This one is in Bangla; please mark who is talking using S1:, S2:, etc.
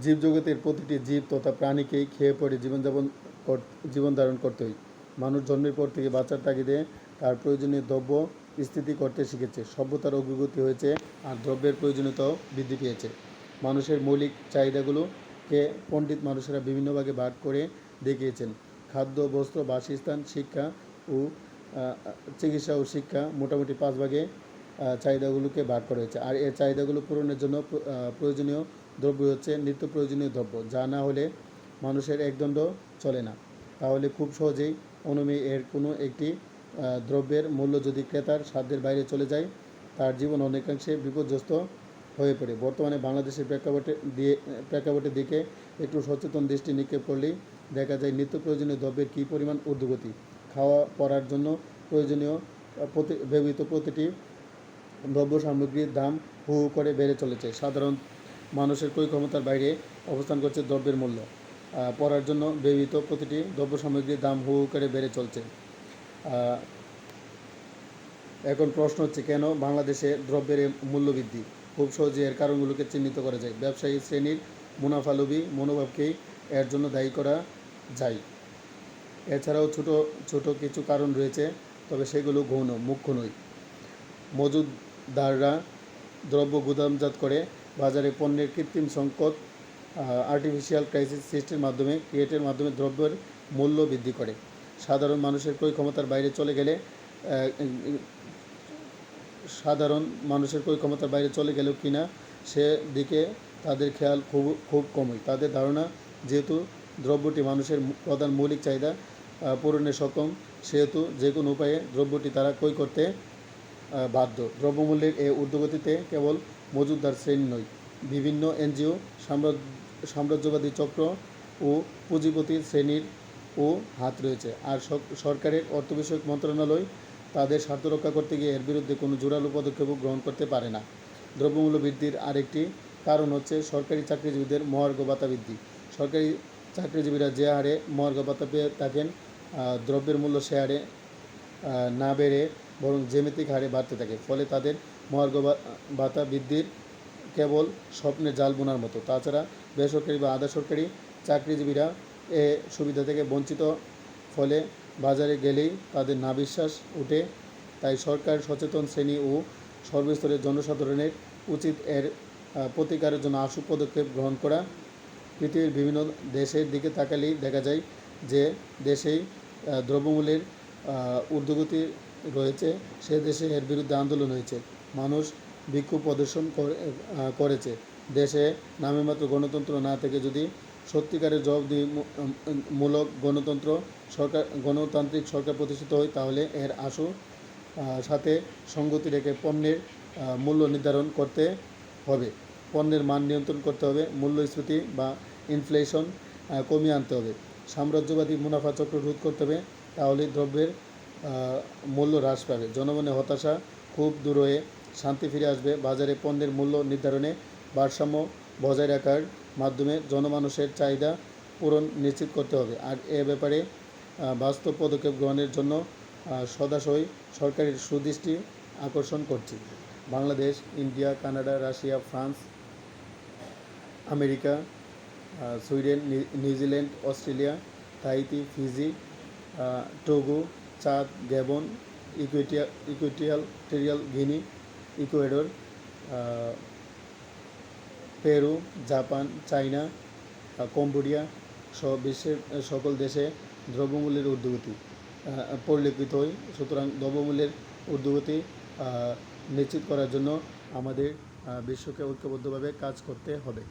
S1: জীবজগতের প্রতিটি জীব তথা প্রাণীকেই খেয়ে পড়ে জীবন ধারণ করতে হয়। মানুষ জন্মের পর থেকে বাঁচার তাগিদে তার প্রয়োজনীয় দ্রব্য স্থিতি করতে শিখেছে। সভ্যতার অগ্রগতি হয়েছে আর দ্রব্যের প্রয়োজনীয়তাও বৃদ্ধি পেয়েছে। মানুষের মৌলিক চাহিদাগুলোকে পণ্ডিত মানুষেরা বিভিন্ন ভাগে ভাগ করে দেখিয়েছেন। খাদ্য, বস্ত্র, বাসস্থান, শিক্ষা ও চিকিৎসা ও শিক্ষা মোটামুটি 5 ভাগে চাহিদাগুলোকে ভাগ করা হয়েছে। আর এই চাহিদাগুলো পূরণের জন্য প্রয়োজনীয় দ্রব্য হচ্ছে নিত্য প্রয়োজনীয় দ্রব্য, যা না হলে মানুষের একদণ্ড চলে না। তাহলে খুব সহজেই অনুমেয় এর কোনো একটি দ্রব্যের মূল্য যদি ক্রেতার সাধ্যের বাইরে চলে যায়, তার জীবন অনেকাংশে বিপর্যস্ত হয়ে পড়ে। বর্তমানে বাংলাদেশের প্রেক্ষাপটের দিকে একটু সচেতন দৃষ্টি নিক্ষেপ করলেই দেখা যায় নিত্য প্রয়োজনীয় দ্রব্যের কী পরিমাণ ঊর্ধ্বগতি। খাওয়া পড়ার জন্য প্রয়োজনীয় ব্যবহৃত প্রতিটি দ্রব্য সামগ্রীর দাম হু হু করে বেড়ে চলেছে। সাধারণ মানুষের ক্রয় ক্ষমতার বাইরে অবস্থান করছে দ্রব্যের মূল্য। পড়ার জন্য ব্যবহৃত প্রতিটি দ্রব্য সামগ্রীর দাম হু হু করে বেড়ে চলছে। এখন প্রশ্ন হচ্ছে, কেন বাংলাদেশে দ্রব্যের মূল্য বৃদ্ধি? খুব সহজে এর কারণগুলোকে চিহ্নিত করা যায়। ব্যবসায়ী শ্রেণীর মুনাফালোভী মনোভাবকেই এর জন্য দায়ী করা যায়। এছাড়াও ছোট ছোট কিছু কারণ রয়েছে, তবে সেগুলো গৌণ, মুখ্য নয়। মজুতদাররা দ্রব্য গুদামজাত করে বাজারে পণ্যের কৃত্রিম সংকট, আর্টিফিশিয়াল ক্রাইসিস সৃষ্টির মাধ্যমে দ্রব্যের মূল্য বৃদ্ধি করে। সাধারণ মানুষের ক্রয় ক্ষমতার বাইরে চলে গেলেও কিনা সে দিকে তাদের খেয়াল খুব কমই। তাদের ধারণা, যেহেতু দ্রব্যটি মানুষের প্রধান মৌলিক চাহিদা পূরণে সক্ষম, সেহেতু যে কোনো উপায়ে দ্রব্যটি তারা ক্রয় করতে বাধ্য। দ্রব্যমূল্যের এই ঊর্ধ্বগতিতে কেবল মজুতদার শ্রেণী নয়, বিভিন্ন এনজিও, সাম্রাজ্যবাদী চক্র ও পুঁজিপতি শ্রেণীরও হাত রয়েছে। আর সরকারের অর্থ বিষয়ক মন্ত্রণালয় তাদের স্বার্থ রক্ষা করতে গিয়ে এর বিরুদ্ধে কোনো জোরালো পদক্ষেপও গ্রহণ করতে পারে না। দ্রব্যমূল্য বৃদ্ধির আরেকটি কারণ হচ্ছে সরকারি চাকরিজীবীদের মহার্ঘ ভাতা বৃদ্ধি। সরকারি চাকরিজীবীরা যে হারে মহার্ঘ ভাতা পেয়ে থাকেন, দ্রব্যের মূল্য সে হারে না বেড়ে বরং জ্যামিতিক হারে বাড়তে থাকে। ফলে তাদের মহার্ঘ ভাতা বৃদ্ধির কেবল স্বপ্নের জাল বোনার মতো। তাছাড়া বেসরকারি বা আধা সরকারি চাকরিজীবীরা এ সুবিধা থেকে বঞ্চিত। ফলে বাজারে গেলেই তাদের নাভিশ্বাস উঠে। তাই সরকার, সচেতন শ্রেণী ও সর্বস্তরের জনসাধারণের উচিত এর প্রতিকারের জন্য আশু পদক্ষেপ গ্রহণ করা। পৃথিবীর বিভিন্ন দেশের দিকে তাকালেই দেখা যায় যে দেশেই দ্রব্যমূল্যের ঊর্ধ্বগতি রয়েছে, সে দেশে এর বিরুদ্ধে আন্দোলন হয়েছে, মানুষ বিক্ষোভ প্রদর্শন করেছে। দেশে নামেমাত্র গণতন্ত্র না থেকে যদি সত্যিকারের জবাবদিহিমূলক গণতান্ত্রিক সরকার প্রতিষ্ঠিত হয়, তাহলে এর আশু সাথে সঙ্গতি রেখে পণ্যের মূল্য নির্ধারণ করতে হবে, পণ্যের মান নিয়ন্ত্রণ করতে হবে, মূল্যস্ফীতি বা ইনফ্লেশন কমিয়ে আনতে হবে, সাম্রাজ্যবাদী মুনাফা চক্র রোধ করতে হবে। তাহলে দ্রব্যের মূল্য হ্রাস পাবে, জনগণের হতাশা খুব দূর হয়ে শান্তি ফিরে আসবে। বাজারে পণ্যের মূল্য নির্ধারণে ভারসাম্য বজায় রাখার মাধ্যমে জনমানুষের চাহিদা পূরণ নিশ্চিত করতে হবে। আর এ ব্যাপারে বাস্তব পদক্ষেপ গ্রহণের জন্য সদাশয় সরকারের সুদৃষ্টি আকর্ষণ করছি। Bangladesh, India, Canada, Russia, France, America, Sweden, New Zealand, Australia, Tahiti, Fiji, Togo, Chad, Gabon, Equatorial Guinea, Ecuador, Peru, Japan, China, Cambodia সহ বিশ্বের সকল দেশে দ্রব্যমূল্যের ঊর্ধ্বগতি পরিলক্ষিত হয়। সুতরাং দ্রব্যমূল্যের ঊর্ধ্বগতি নিশ্চিত করার জন্য আমাদের বিশ্বকে ঐক্যবদ্ধভাবে কাজ করতে হবে।